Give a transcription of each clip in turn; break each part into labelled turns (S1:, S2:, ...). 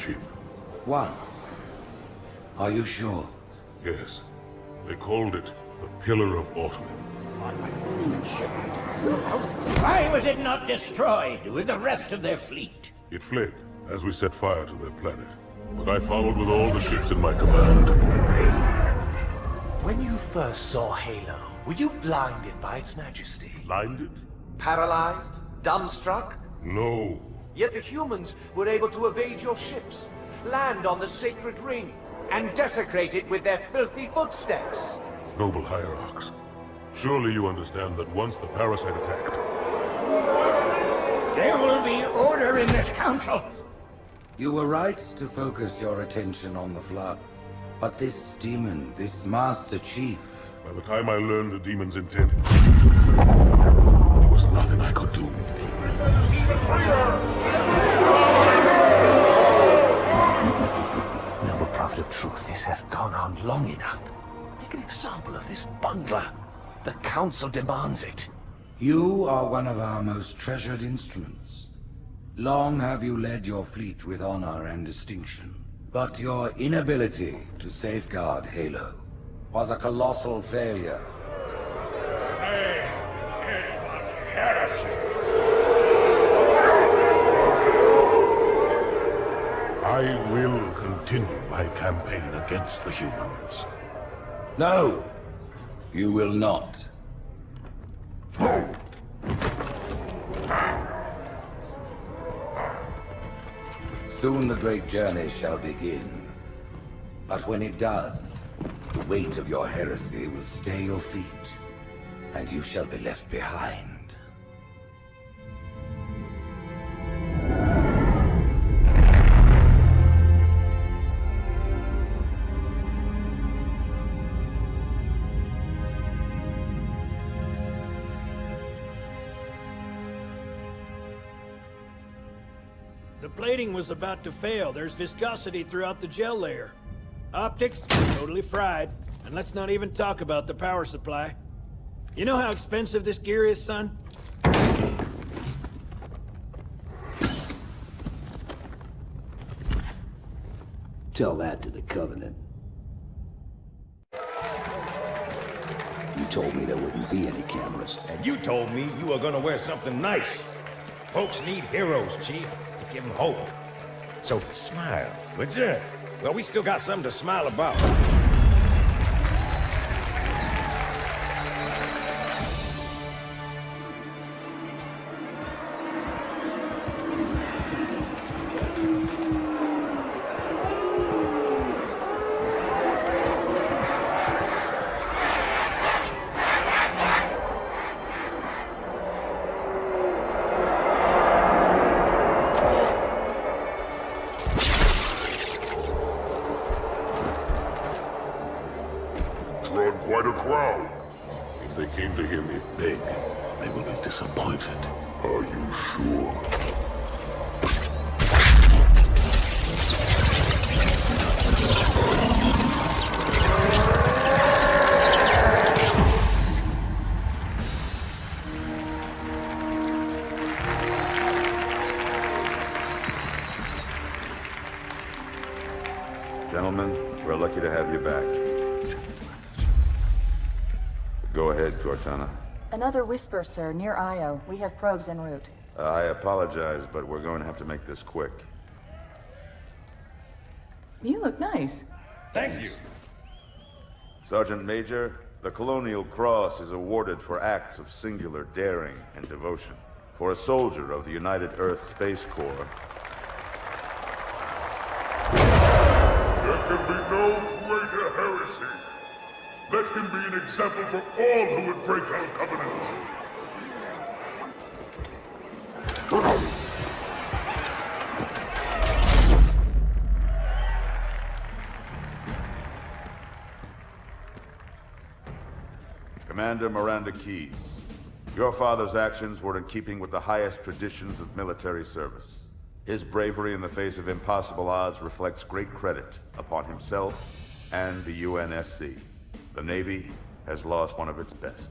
S1: ship.
S2: One. Are you sure?
S1: Yes. They called it the Pillar of Autumn.
S3: Why was it not destroyed with the rest of their fleet?
S1: It fled as we set fire to their planet. But I followed with all the ships in my command.
S4: When you first saw Halo, were you blinded by its majesty?
S1: Blinded?
S4: Paralyzed? Dumbstruck?
S1: No.
S4: Yet the humans were able to evade your ships, land on the sacred ring, and desecrate it with their filthy footsteps.
S1: Noble Hierarchs, surely you understand that once the parasite attacked...
S3: There will be order in this council.
S2: You were right to focus your attention on the Flood. But this demon, this Master Chief...
S1: By the time I learned the demon's intent, there was nothing I could do.
S4: Noble Prophet of Truth, this has gone on long enough. Make an example of this bungler. The Council demands it.
S2: You are one of our most treasured instruments. Long have you led your fleet with honor and distinction. But your inability to safeguard Halo was a colossal failure.
S3: It was heresy.
S1: I will continue my campaign against the humans.
S2: No, you will not. Soon the great journey shall begin. But when it does, the weight of your heresy will stay your feet, and you shall be left behind.
S5: The plating was about to fail. There's viscosity throughout the gel layer. Optics, totally fried. And let's not even talk about the power supply. You know how expensive this gear is, son?
S6: Tell that to the Covenant. You told me there wouldn't be any cameras.
S7: And you told me you were gonna wear something nice. Folks need heroes, Chief, to give them hope. So smile, would you? Well, we still got something to smile about.
S1: Drawn quite a crowd. If they came to hear me beg, they will be disappointed. Are you sure?
S8: Gentlemen, we're lucky to have you back. Go ahead, Cortana.
S9: Another whisper, sir, near Io. We have probes en route.
S8: I apologize, but we're going to have to make this quick.
S9: You look nice.
S7: Thank you.
S8: Sergeant Major, the Colonial Cross is awarded for acts of singular daring and devotion. For a soldier of the United Earth Space Corps.
S1: There can be no greater heresy. Let him be an example for all who would break our covenant.
S8: Commander Miranda Keyes, your father's actions were in keeping with the highest traditions of military service. His bravery in the face of impossible odds reflects great credit upon himself and the UNSC. The Navy has lost one of its best.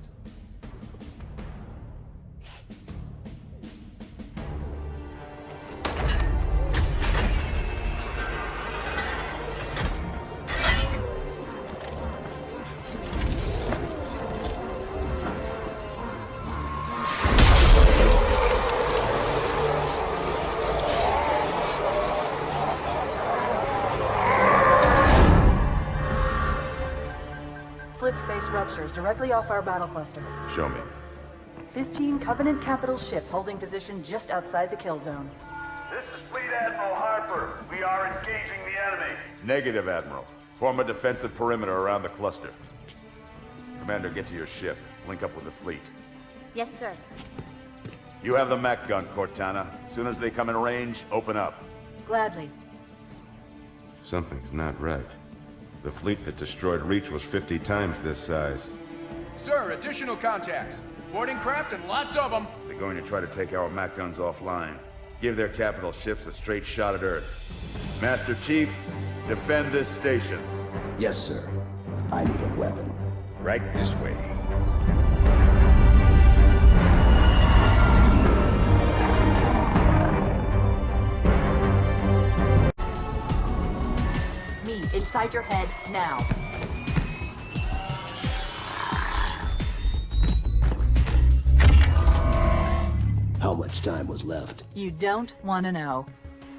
S9: slip space ruptures directly off our battle cluster.
S8: Show me.
S9: 15 Covenant capital ships holding position just outside the kill zone.
S10: This is Fleet Admiral Harper. We are engaging the enemy.
S8: Negative, Admiral. Form a defensive perimeter around the cluster. Commander, get to your ship. Link up with the fleet.
S11: Yes, sir.
S8: You have the mech gun, Cortana. As soon as they come in range, open up.
S9: Gladly.
S8: Something's not right. The fleet that destroyed Reach was 50 times this size.
S4: Sir, additional contacts. Boarding craft and lots of them.
S8: They're going to try to take our mech guns offline. Give their capital ships a straight shot at Earth. Master Chief, defend this station.
S6: Yes, sir. I need a weapon.
S7: Right this way.
S9: Me, inside your head, now.
S6: How much time was left?
S9: You don't want to know.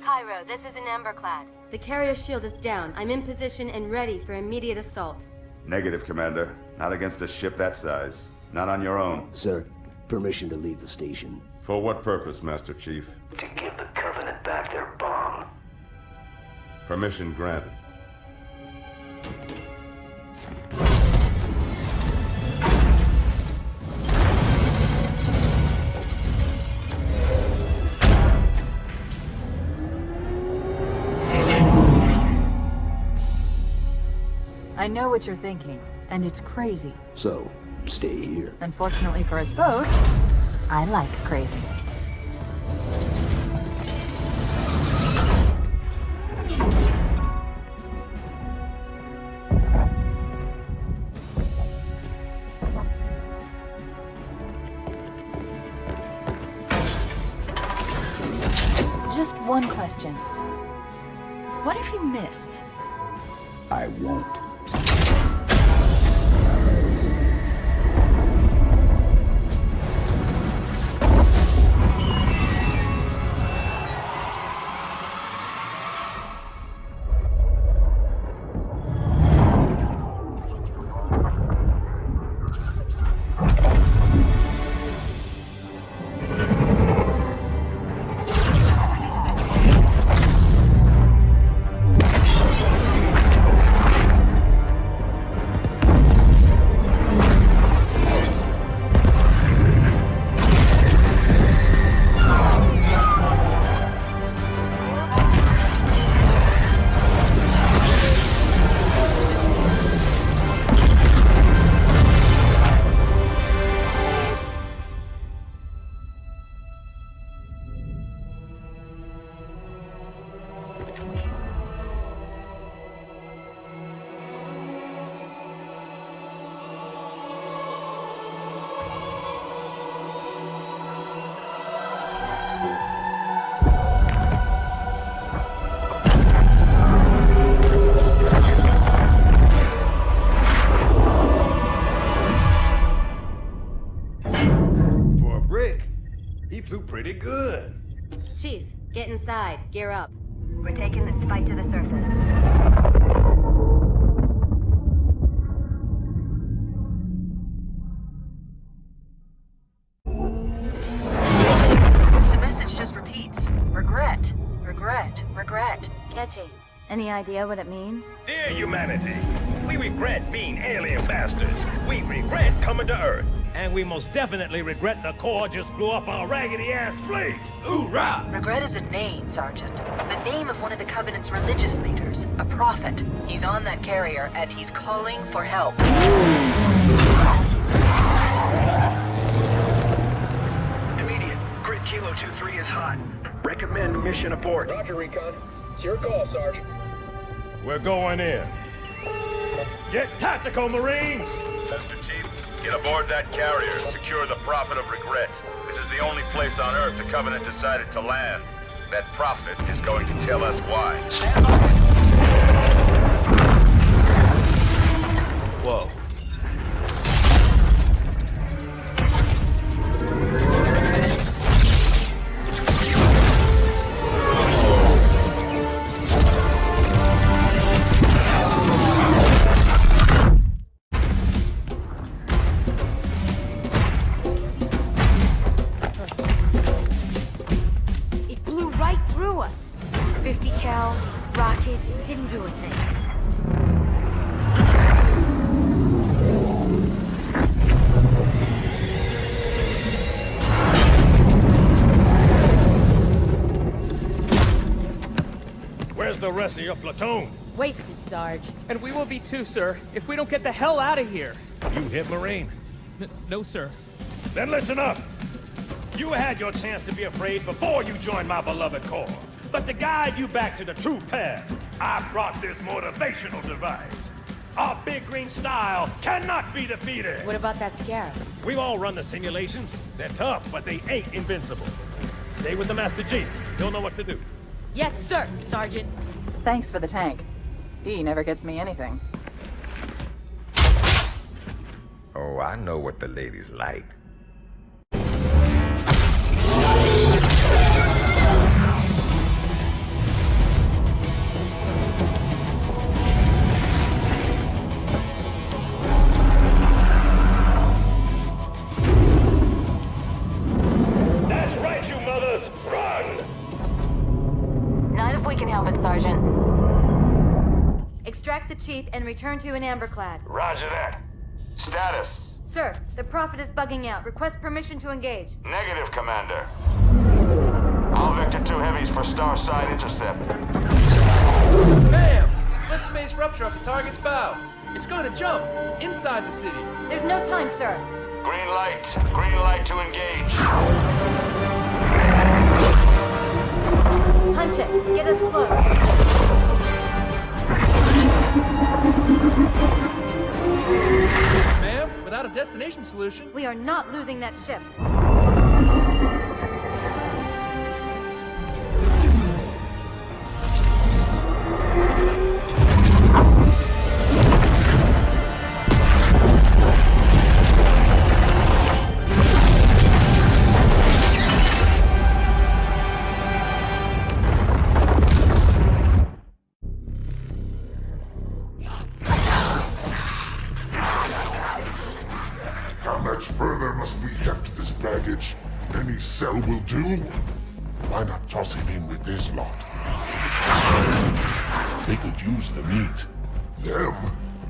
S11: Cairo, this is an Emberclad. The carrier shield is down. I'm in position and ready for immediate assault.
S8: Negative, Commander. Not against a ship that size. Not on your own.
S6: Sir, permission to leave the station.
S8: For what purpose, Master Chief?
S10: To give the Covenant back their bomb.
S8: Permission granted.
S9: I know what you're thinking, and it's crazy.
S6: So, stay here.
S9: Unfortunately for us both, I like crazy. Just one question. What if you miss?
S6: I won't.
S7: Pretty good.
S11: Chief, get inside. Gear up. We're taking this fight to the surface.
S9: The message just repeats. Regret. Regret. Regret.
S11: Catchy. Any idea what it means?
S7: Dear humanity, we regret being alien bastards. We regret coming to Earth. And we most definitely regret the Corps just blew up our raggedy-ass fleet. Hoorah!
S9: Regret is a name, Sergeant. The name of one of the Covenant's religious leaders. A prophet. He's on that carrier, and he's calling for help.
S10: Immediate. Grid Kilo 2-3 is hot. Recommend mission abort.
S12: Roger, Recon. It's your call, Sarge.
S7: We're going in. Get tactical, Marines!
S8: Master Chief, get aboard that carrier. Secure the Prophet of Regret. This is the only place on Earth the Covenant decided to land. That Prophet is going to tell us why. Whoa.
S7: the rest of your platoon.
S13: Wasted, Sarge.
S14: And we will be too, sir, if we don't get the hell out of here.
S7: You hit Marine?
S14: No, sir.
S7: Then listen up. You had your chance to be afraid before you joined my beloved Corps. But to guide you back to the true path, I brought this motivational device. Our big green style cannot be defeated.
S13: What about that Scarab?
S7: We've all run the simulations. They're tough, but they ain't invincible. Stay with the Master Chief. He'll know what to do.
S13: Yes, sir, Sergeant.
S9: Thanks for the tank. He never gets me anything.
S15: Oh, I know what the ladies like.
S7: That's right, you mothers! Run!
S9: Not if we can help it, Sergeant.
S11: Extract the chief and return to an amberclad.
S8: Roger that. Status.
S11: Sir, the Prophet is bugging out. Request permission to engage.
S8: Negative, Commander. All Vector 2 heavies for star side intercept.
S10: Bam! Slip space rupture off the target's bow. It's going to jump inside the city.
S11: There's no time, sir.
S8: Green light. Green light to engage.
S11: Punch it. Get us close.
S10: Ma'am, without a destination solution.
S11: We are not losing that ship.
S1: How much further must we heft this baggage? Any cell will do? Why not toss him in with this lot? They could use the meat. Them?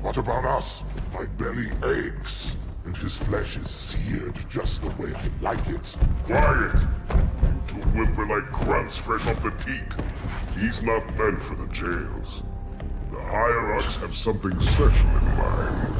S1: What about us? My belly aches, and his flesh is seared just the way I like it. Quiet! You two whimper like grunts fresh off the teat. He's not meant for the jails. The hierarchs have something special in mind.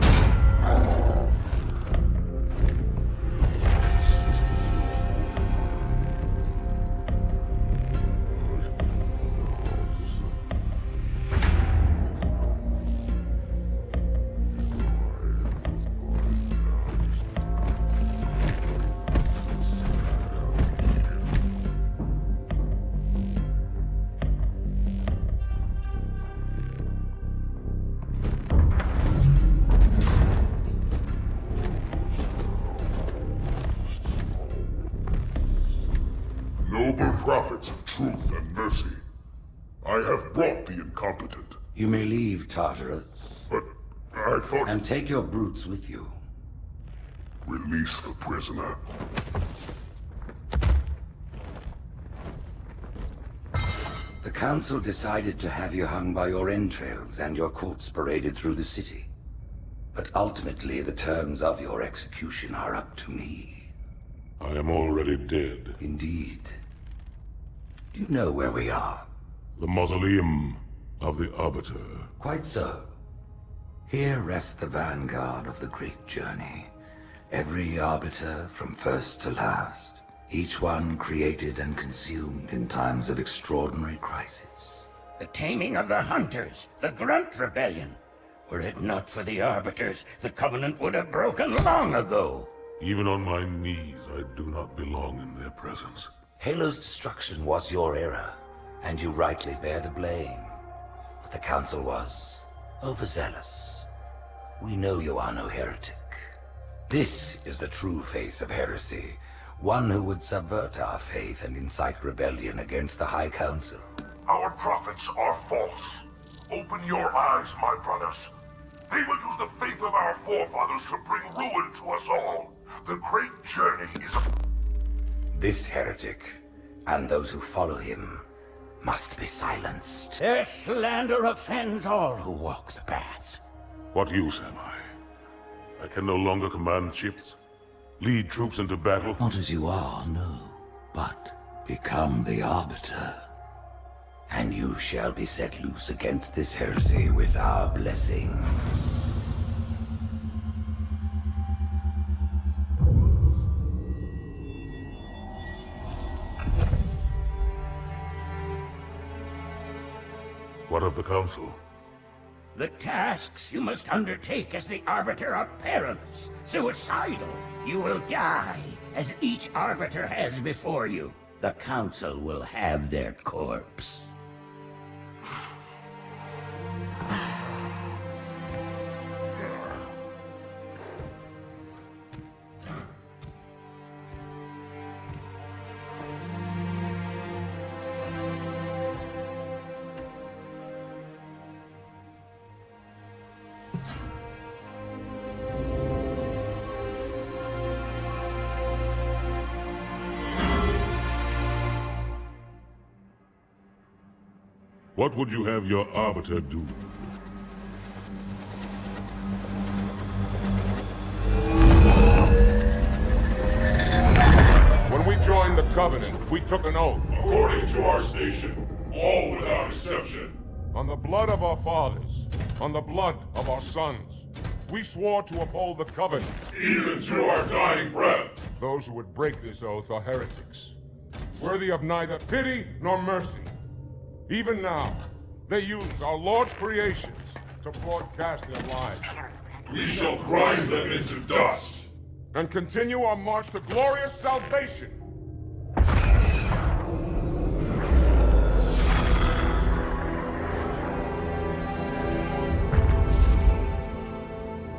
S1: Noble prophets of truth and mercy, I have brought the incompetent.
S2: You may leave, Tartarus.
S1: But I thought...
S2: And take your brutes with you.
S1: Release the prisoner.
S2: The Council decided to have you hung by your entrails and your corpse paraded through the city. But ultimately, the terms of your execution are up to me.
S1: I am already dead.
S2: Indeed. Do you know where we are?
S1: The mausoleum of the Arbiter.
S2: Quite so. Here rests the vanguard of the great journey. Every Arbiter from first to last. Each one created and consumed in times of extraordinary crisis.
S3: The taming of the Hunters, the Grunt Rebellion. Were it not for the Arbiters, the Covenant would have broken long ago.
S1: Even on my knees, I do not belong in their presence.
S2: Halo's destruction was your error, and you rightly bear the blame. But the Council was overzealous. We know you are no heretic. This is the true face of heresy, one who would subvert our faith and incite rebellion against the High Council.
S1: Our prophets are false. Open your eyes, my brothers. They will use the faith of our forefathers to bring ruin to us all. The great journey is...
S2: This heretic, and those who follow him, must be silenced.
S3: Their slander offends all who walk the path.
S1: What use am I? I can no longer command ships, lead troops into battle.
S2: Not as you are, no, but become the Arbiter. And you shall be set loose against this heresy with our blessing.
S1: What of the Council?
S3: The tasks you must undertake as the Arbiter are perilous, suicidal. You will die, as each Arbiter has before you. The Council will have their corpse.
S1: What would you have your Arbiter do?
S16: When we joined the Covenant, we took an oath.
S1: According to our station, all without exception.
S16: On the blood of our fathers, on the blood of our sons, we swore to uphold the Covenant.
S1: Even to our dying breath.
S16: Those who would break this oath are heretics, worthy of neither pity nor mercy. Even now, they use our Lord's creations to broadcast their lies.
S1: We shall grind them into dust.
S16: And continue our march to glorious salvation.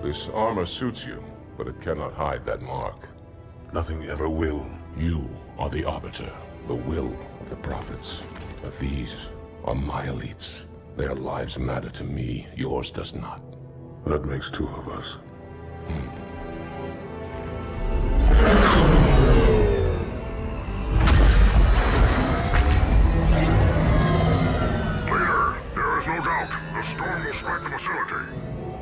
S16: This armor suits you, but it cannot hide that mark.
S1: Nothing ever will. You are the Arbiter, the will of the Prophets. But these are my elites. Their lives matter to me, yours does not. That makes two of us.
S16: Leader, there is no doubt the storm will strike the facility.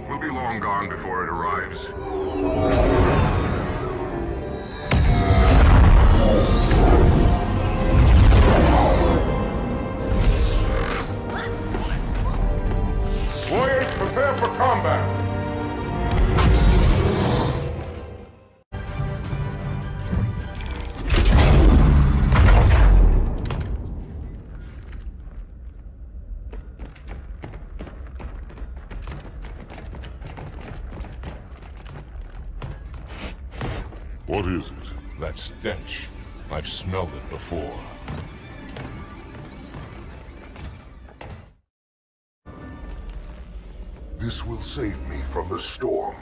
S16: We'll be long gone before it arrives. Warriors, prepare for combat!
S1: What is it? That stench. I've smelled it before.
S16: This will save me from the storm,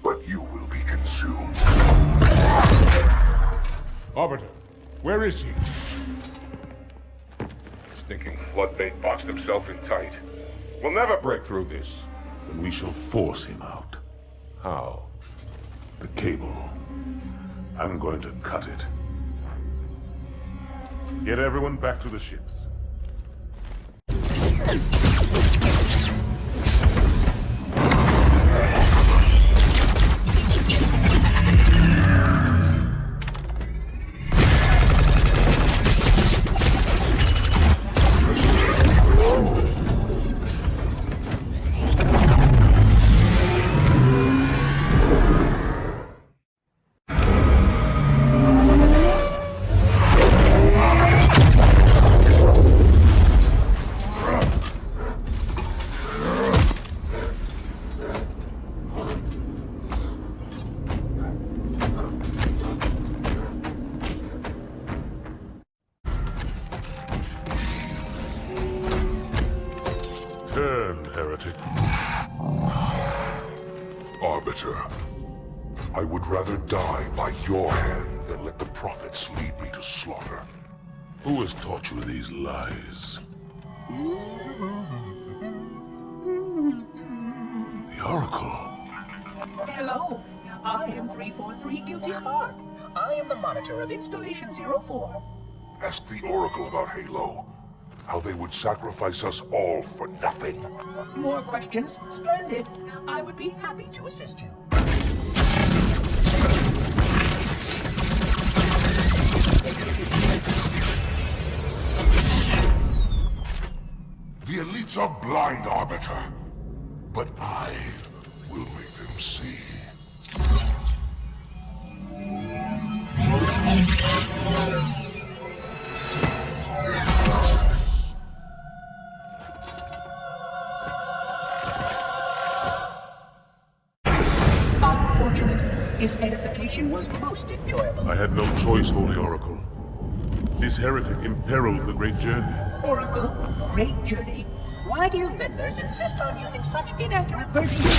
S16: but you will be consumed.
S1: Arbiter, where is he?
S16: Stinking floodbait boxed himself in tight. We'll never break through this.
S1: Then we shall force him out. How?
S16: The cable. I'm going to cut it.
S1: Get everyone back to the ships. Turn, heretic.
S16: Arbiter, I would rather die by your hand than let the prophets lead me to slaughter.
S1: Who has taught you these lies? The Oracle.
S17: Hello, I am 343 Guilty Spark. I am the monitor of Installation 04.
S16: Ask the Oracle about Halo. How they would sacrifice us all for nothing.
S17: More questions? Splendid. I would be happy to assist you.
S1: It's a blind arbiter. But I will make them see.
S17: Unfortunate. His edification was most enjoyable.
S16: I had no choice, Holy Oracle. This heretic imperiled the great journey.
S17: Oracle, great journey. Why do you meddlers insist on using such inaccurate versions of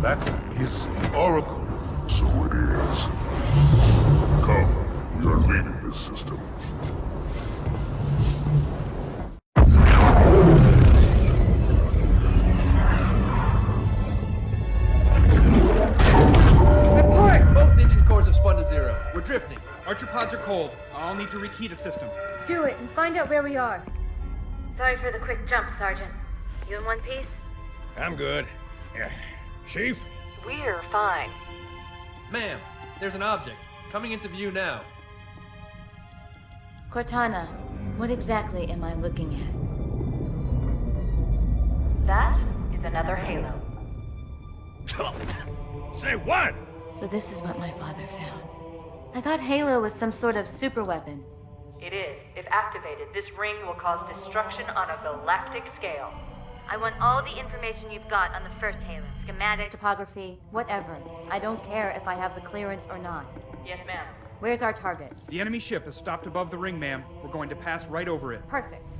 S16: That is the Oracle.
S1: So it is. Come, we are leaving this system.
S18: Report! Both engine cores have spun to zero. We're drifting.
S14: Archer pods are cold. I'll need to rekey the system.
S11: Do it and find out where we are. Sorry for the quick jump, Sergeant. You in one piece?
S7: I'm good. Chief?
S9: We're fine.
S18: Ma'am, there's an object. Coming into view now.
S11: Cortana, what exactly am I looking at?
S9: That is another Halo.
S7: Say what?
S11: So this is what my father found. I thought Halo was some sort of super weapon.
S9: It is. If activated, this ring will cause destruction on a galactic scale.
S11: I want all the information you've got on the first Halo. Schematic, topography, whatever. I don't care if I have the clearance or not.
S9: Yes, ma'am.
S11: Where's our target?
S14: The enemy ship has stopped above the ring, ma'am. We're going to pass right over it.
S11: Perfect.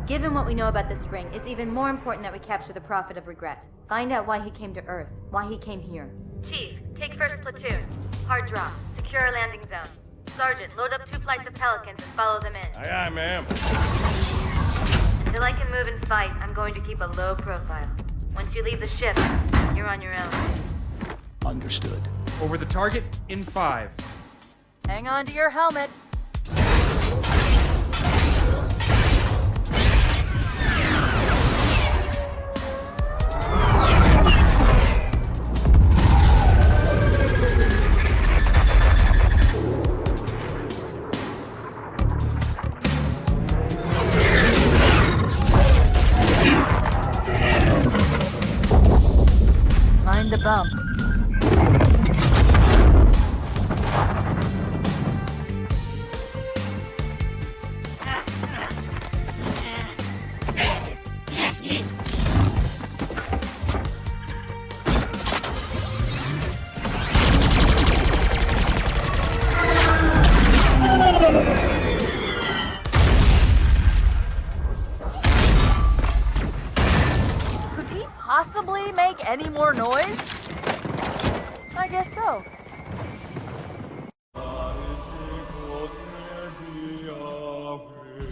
S11: Given what we know about this ring, it's even more important that we capture the Prophet of Regret. Find out why he came to Earth, why he came here. Chief, take first platoon. Hard drop. Secure our landing zone. Sergeant, load up 2 flights of Pelicans and follow them in.
S7: Aye, aye, ma'am.
S11: Until I can move and fight, I'm going to keep a low profile. Once you leave the ship, you're on your own.
S6: Understood.
S14: Over the target in 5.
S9: Hang on to your helmet. Mind the bump. Could we possibly make any more noise? I guess so.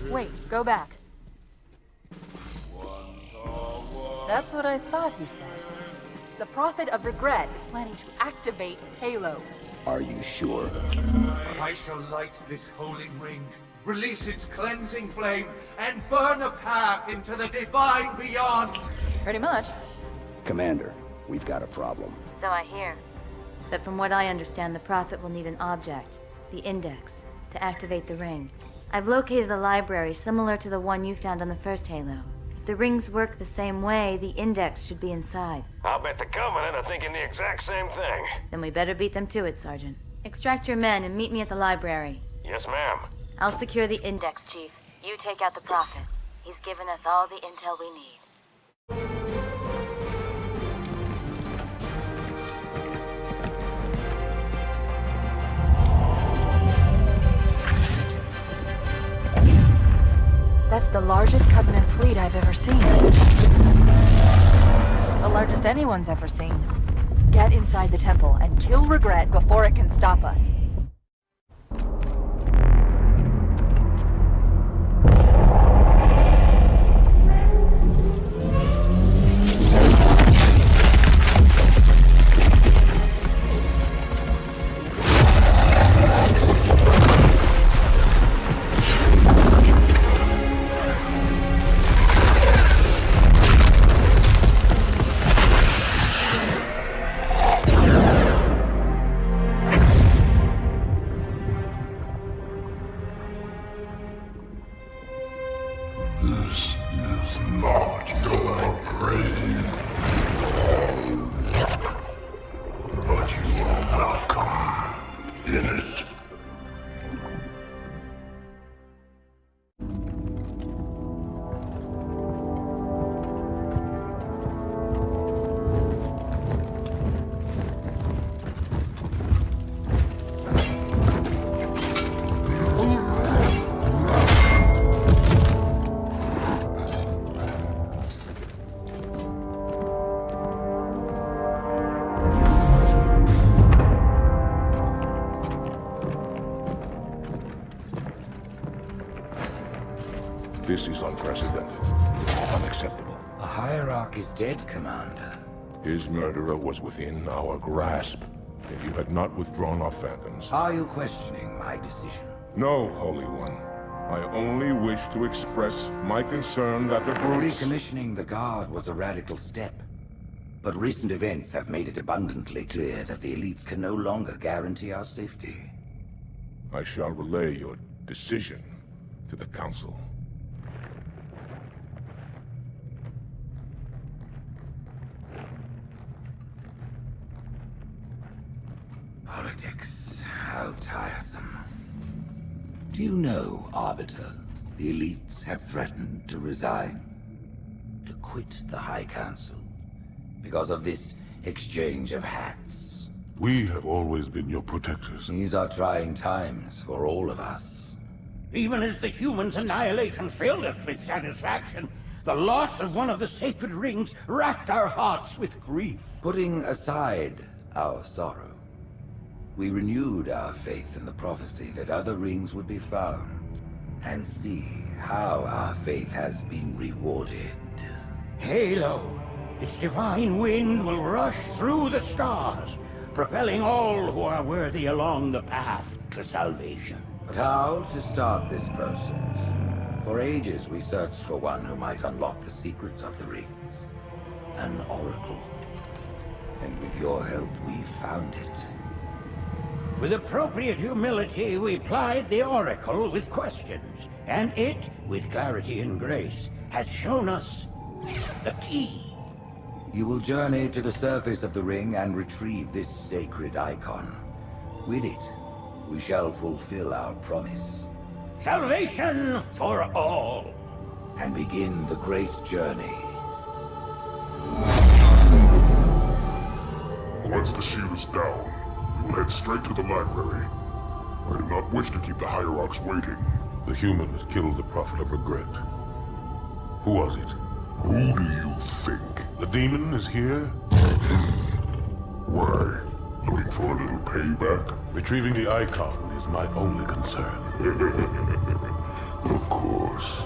S9: Wait, go back. That's what I thought he said. The Prophet of Regret is planning to activate Halo.
S6: Are you sure?
S4: I shall light this holy ring, release its cleansing flame, and burn a path into the divine beyond.
S9: Pretty much.
S6: Commander, we've got a problem.
S11: So I hear. But from what I understand, the Prophet will need an object, the Index, to activate the ring. I've located a library similar to the one you found on the first Halo. If the rings work the same way, the Index should be inside.
S7: I'll bet the Covenant are thinking the exact same thing.
S11: Then we better beat them to it, Sergeant. Extract your men and meet me at the library.
S7: Yes, ma'am.
S11: I'll secure the Index, Chief. You take out the Prophet. He's given us all the intel we need.
S9: That's the largest Covenant fleet I've ever seen. The largest anyone's ever seen. Get inside the temple and kill Regret before it can stop us.
S1: not your grave. But you are welcome in it. This is unprecedented. Unacceptable.
S2: The Hierarch is dead, Commander.
S16: His murderer was within our grasp. If you had not withdrawn our phantoms...
S2: Are you questioning my decision?
S16: No, Holy One. I only wish to express my concern that the brutes...
S2: Recommissioning the Guard was a radical step. But recent events have made it abundantly clear that the elites can no longer guarantee our safety.
S16: I shall relay your decision to the Council.
S2: Politics. How tiresome. Do you know, Arbiter, the elites have threatened to resign, to quit the High Council, because of this exchange of hats?
S1: We have always been your protectors.
S2: These are trying times for all of us.
S3: Even as the humans' annihilation filled us with satisfaction, the loss of one of the sacred rings racked our hearts with grief.
S2: Putting aside our sorrow, we renewed our faith in the prophecy that other rings would be found, and see how our faith has been rewarded.
S3: Halo, its divine wind will rush through the stars, propelling all who are worthy along the path to salvation.
S2: But how to start this process? For ages we searched for one who might unlock the secrets of the rings. An oracle. And with your help, we found it.
S3: With appropriate humility, we plied the Oracle with questions, and it, with clarity and grace, has shown us the key.
S2: You will journey to the surface of the ring and retrieve this sacred icon. With it, we shall fulfill our promise.
S3: Salvation for all.
S2: And begin the great journey.
S1: Once the shield is down, we will head straight to the library. I do not wish to keep the Hierarchs waiting.
S16: The humans killed the Prophet of Regret. Who was it?
S1: Who do you think?
S16: The demon is here?
S1: Why? Looking for a little payback?
S16: Retrieving the icon is my only concern.
S1: Of course.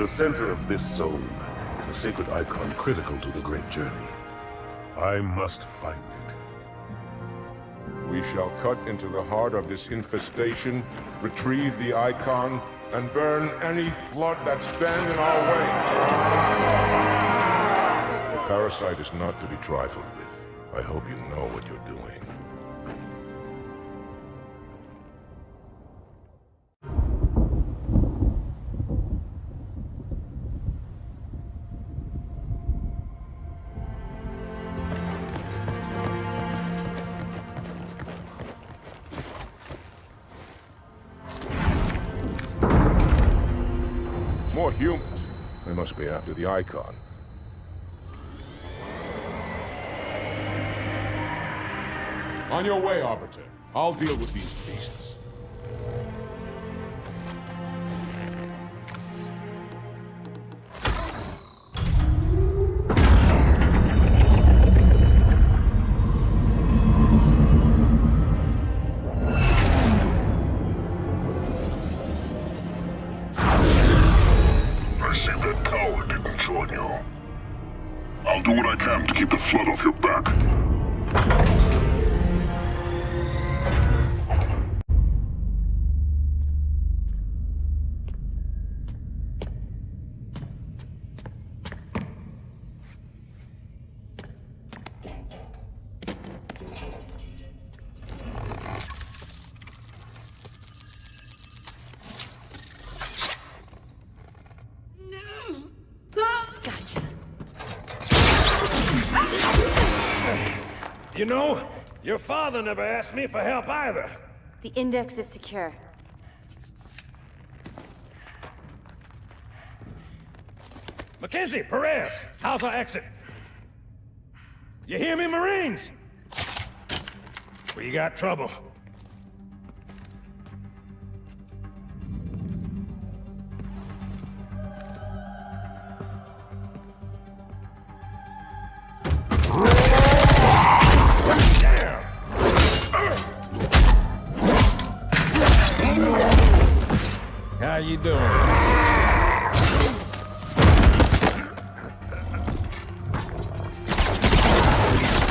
S16: Center of this zone is a sacred icon critical to the great journey. I must find it. We shall cut into the heart of this infestation, retrieve the icon, and burn any flood that stand in our way. The parasite is not to be trifled with. I hope you know what you're doing. More humans. They must be after the icon. On your way, Arbiter. I'll deal with these beasts.
S1: coward didn't join you. I'll do what I can to keep the flood off your back.
S13: Gotcha.
S7: You know, your father never asked me for help either.
S11: The index is secure.
S7: Mackenzie, Perez, how's our exit? You hear me, Marines? We got trouble. How you doing?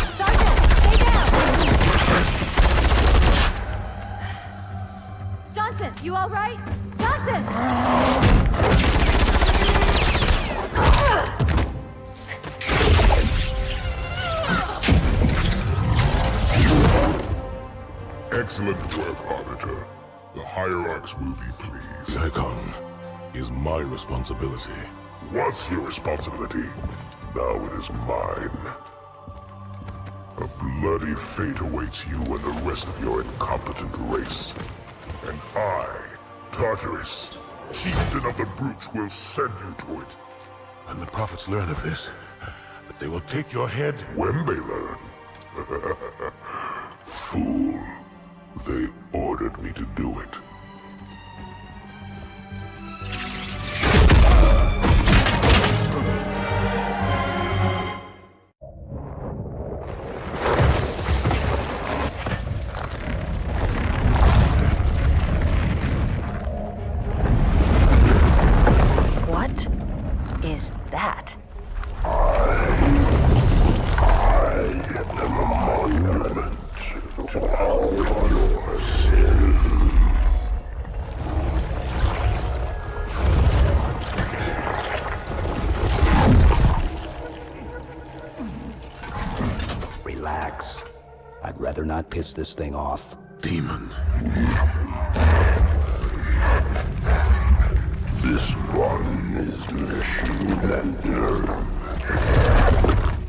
S11: Sergeant, stay down! Johnson, you all right? Johnson!
S1: Excellent work, Arbiter. The Hierarchs will be pleased.
S16: The Icon is my responsibility.
S1: Was your responsibility. Now it is mine. A bloody fate awaits you and the rest of your incompetent race. And I, Tartarus, chieftain of the Brutes, will send you to it.
S16: And the prophets learn of this, that they will take your head
S1: when they learn. Fool. They ordered me to do it.
S9: What is that?
S1: I am a monument to all your sins.
S6: Relax. I'd rather not piss this thing off.
S16: Demon.
S1: This one is machine and nerve,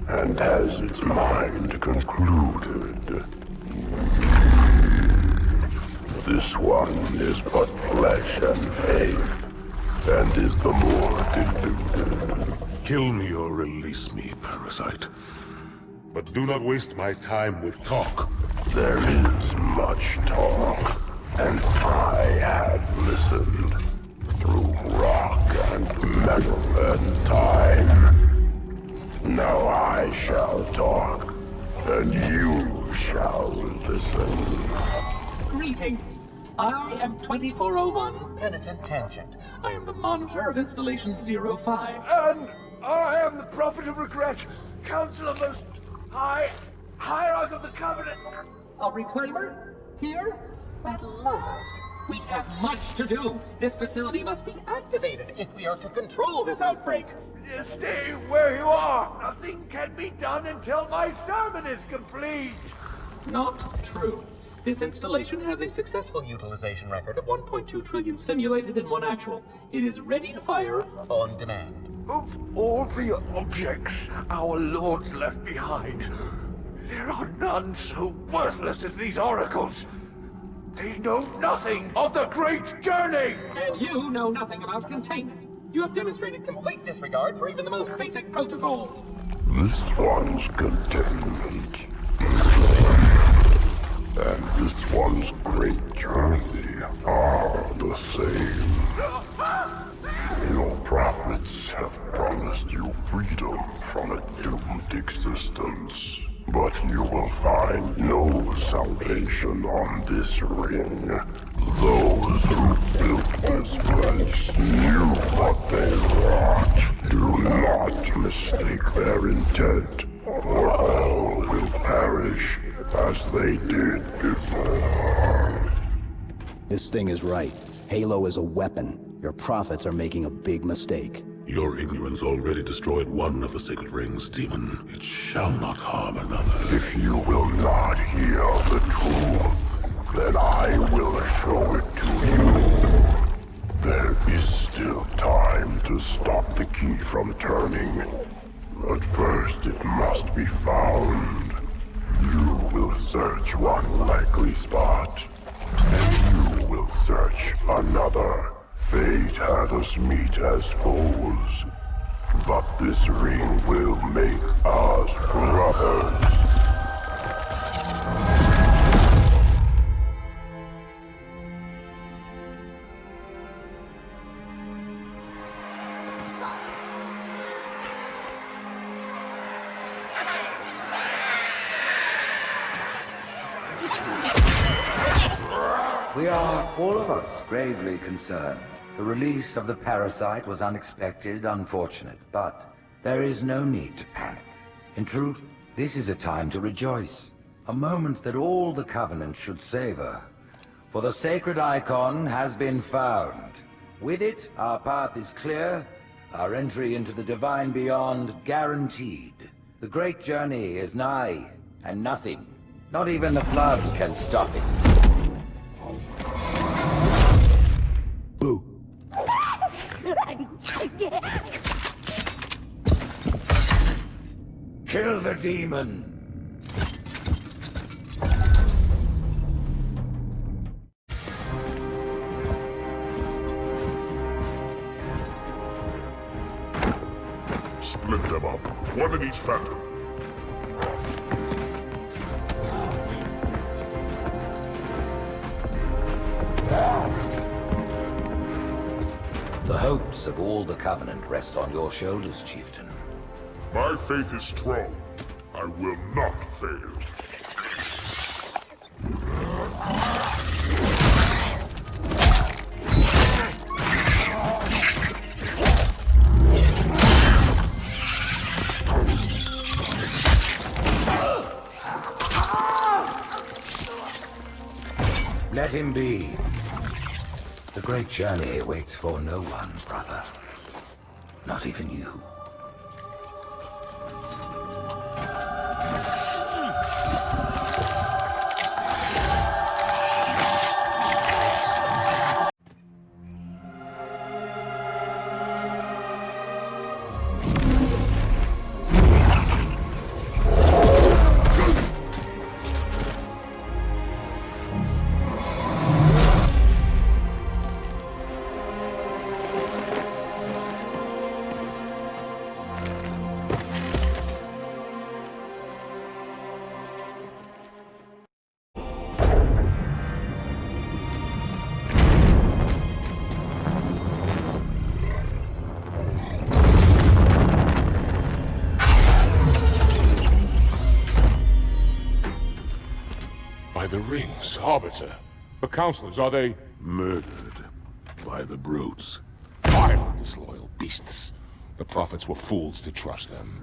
S1: and has its mind concluded. This one is but flesh and faith, and is the more deluded.
S16: Kill me or release me, parasite. But do not waste my time with talk.
S1: There is much talk, and I have listened through rock and metal and time. Now I shall talk, and you shall listen.
S17: Greetings. I am 2401 Penitent Tangent. I am the monitor of Installation 05.
S3: And I am the Prophet of Regret, Counselor Most High, Hierarch of the Covenant.
S17: A reclaimer? Here? At last. We have much to do. This facility must be activated if we are to control this outbreak.
S3: Stay where you are. Nothing can be done until my sermon is complete.
S17: Not true. This installation has a successful utilization record of 1.2 trillion simulated and 1 actual. It is ready to fire on demand.
S3: Of all the objects our lords left behind, there are none so worthless as these oracles. They know nothing of the great journey!
S17: And you know nothing about containment. You have demonstrated complete disregard for even the most basic protocols.
S1: This one's containment. And this one's great journey are the same. Your prophets have promised you freedom from a doomed existence. But you will find no salvation on this ring. Those who built this place knew what they wrought. mistake their intent, or all will perish as they did before.
S6: This thing is right. Halo is a weapon. Your prophets are making a big mistake.
S16: Your ignorance already destroyed one of the sacred rings, demon. It shall not harm another.
S1: If you will not hear the truth, then I will show it to you. There is still time to stop the key from turning. But first it must be found. You will search one likely spot, and you will search another. Fate had us meet as foes, but this ring will make us brothers.
S2: We are, all of us, gravely concerned. The release of the parasite was unexpected, unfortunate, but there is no need to panic. In truth, this is a time to rejoice. A moment that all the Covenant should savor. For the sacred icon has been found. With it, our path is clear, our entry into the divine beyond guaranteed. The great journey is nigh, and nothing, not even the flood, can stop it. Kill the demon!
S1: Split them up, one in each phantom.
S2: The hopes of all the Covenant rest on your shoulders, Chieftain.
S1: My faith is strong. I will not fail.
S2: Let him be. The great journey waits for no one, brother. Not even you.
S1: The rings, Arbiter. The counselors, are they...
S16: Murdered by the brutes.
S1: Vile, disloyal beasts. The prophets were fools to trust them.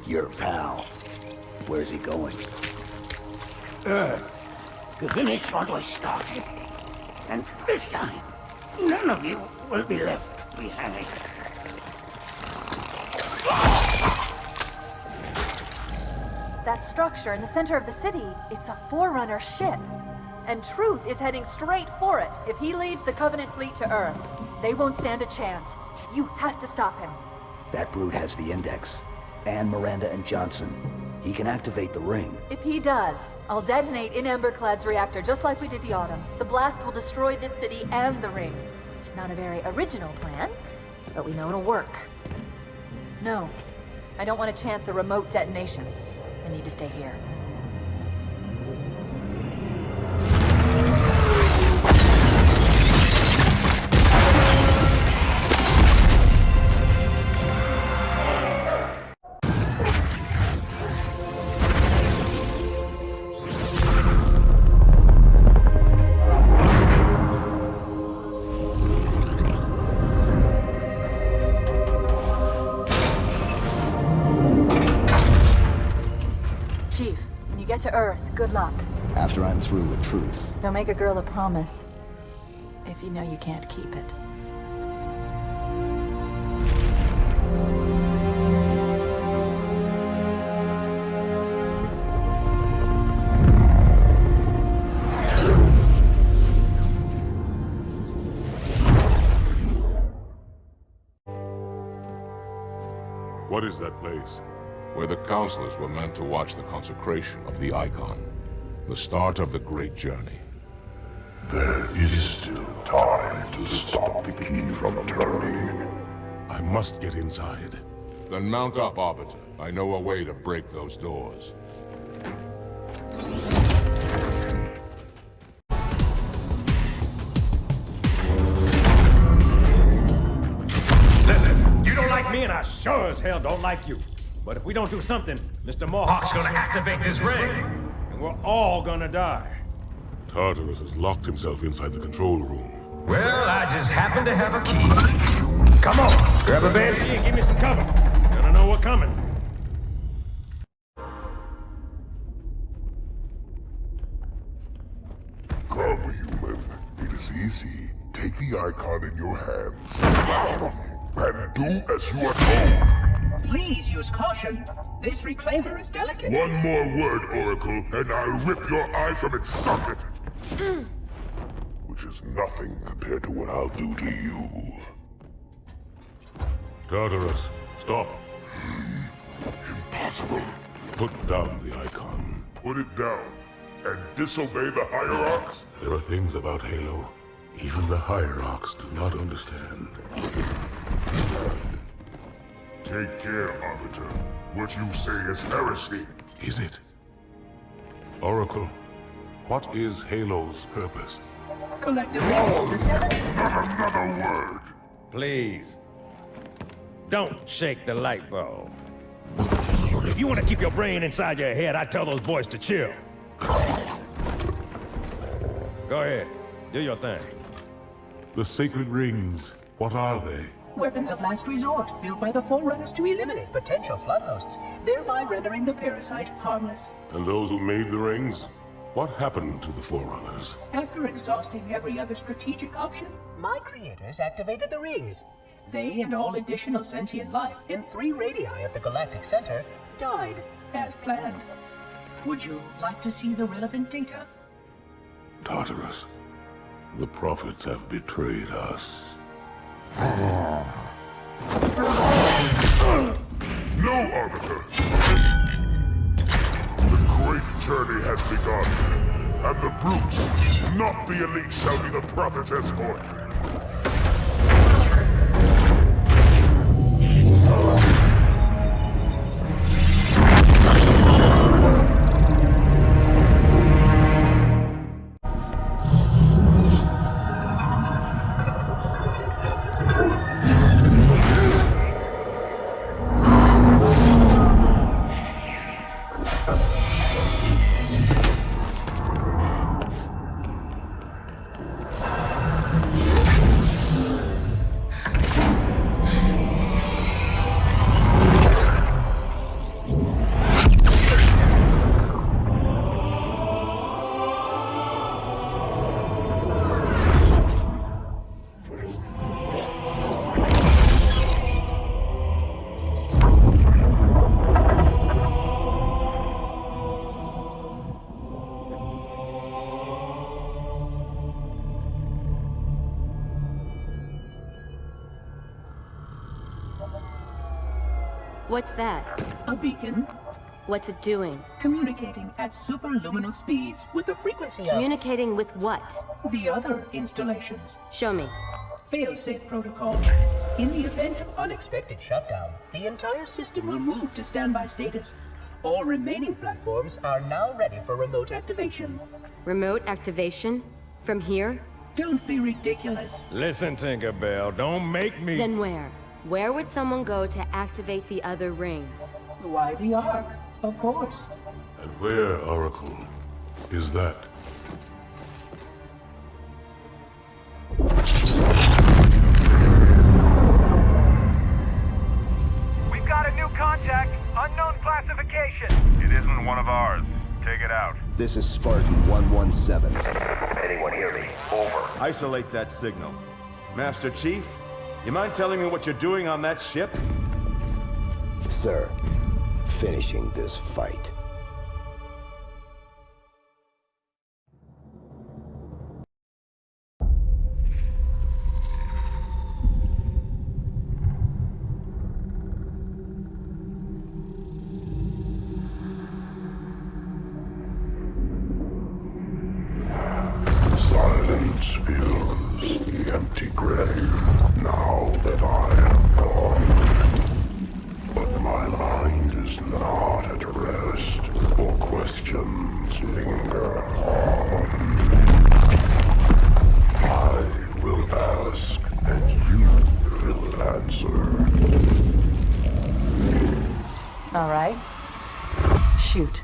S6: Your pal. Where's he going?
S3: Earth, to finish what I started. And this time, none of you will be left behind.
S19: That structure in the center of the city, it's a Forerunner ship. And Truth is heading straight for it if he leads the Covenant fleet to Earth. They won't stand a chance. You have to stop him.
S6: That brute has the Index. And Miranda and Johnson. He can activate the ring.
S19: If he does, I'll detonate in Emberclad's reactor just like we did the Autumns. The blast will destroy this city and the ring. Not a very original plan, but we know it'll work. No, I don't want to chance a remote detonation. I need to stay here. Get to Earth. Good luck.
S6: After I'm through with Truth.
S19: Don't make a girl a promise if you know you can't keep it.
S16: What is that place?
S1: Where the counselors were meant to watch the consecration of the Icon. The start of the Great Journey.
S16: There is still time to stop the key from turning. I must get inside.
S1: Then mount up, Arbiter. I know a way to break those doors.
S7: Listen, you don't like me and I sure as hell don't like you. But if we don't do something, Mr. Mohawk's gonna activate this ring, and we're all gonna die.
S16: Tartarus has locked himself inside the control room.
S7: Well, I just happen to have a key. Come on, grab a banshee and give me some cover. Gonna know what's coming.
S1: Come, human. It is easy. Take the Icon in your hands. And do as you are told.
S12: Please use caution. This reclaimer is delicate.
S1: One more word, Oracle, and I'll rip your eye from its socket. Which is nothing compared to what I'll do to you.
S16: Tartarus, stop.
S1: Impossible.
S16: Put down the Icon.
S1: Put it down and disobey the Hierarchs?
S16: There are things about Halo even the Hierarchs do not understand.
S1: Take care, Arbiter. What you say is heresy.
S16: Is it? Oracle, what is Halo's purpose?
S12: Collectively, the seven...
S1: Not another word!
S7: Please. Don't shake the light bulb. If you want to keep your brain inside your head, I tell those boys to chill. Go ahead. Do your thing.
S16: The sacred rings, what are they?
S12: Weapons of last resort, built by the Forerunners to eliminate potential flood hosts, thereby rendering the parasite harmless.
S16: And those who made the rings? What happened to the Forerunners?
S12: After exhausting every other strategic option, my creators activated the rings. They and all additional sentient life in 3 radii of the Galactic Center died as planned. Would you like to see the relevant data?
S16: Tartarus, the prophets have betrayed us.
S1: No, Arbiter! The great journey has begun, and the brutes, not the elite, shall be the prophet's escort.
S11: What's that?
S12: A beacon.
S11: What's it doing?
S12: Communicating at superluminal speeds with the frequency of...
S11: Communicating with what?
S12: The other installations.
S11: Show me.
S12: Fail-safe protocol. In the event of unexpected shutdown, the entire system will move to standby status. All remaining platforms are now ready for remote activation.
S11: Remote activation? From here?
S12: Don't be ridiculous.
S7: Listen, Tinkerbell, don't make me...
S11: Then where? Where would someone go to activate the other rings?
S12: Why the Ark? Of course.
S16: And where, Oracle, is that?
S10: We've got a new contact. Unknown classification.
S8: It isn't one of ours. Take it out.
S6: This is Spartan 117.
S8: Anyone hear me? Over. Isolate that signal. Master Chief, you mind telling me what you're doing on that ship?
S6: Sir, finishing this fight.
S1: Silence fills the empty grave now that I am gone. But my mind is not at rest, for questions linger on. I will ask, and you will answer.
S19: All right. Shoot.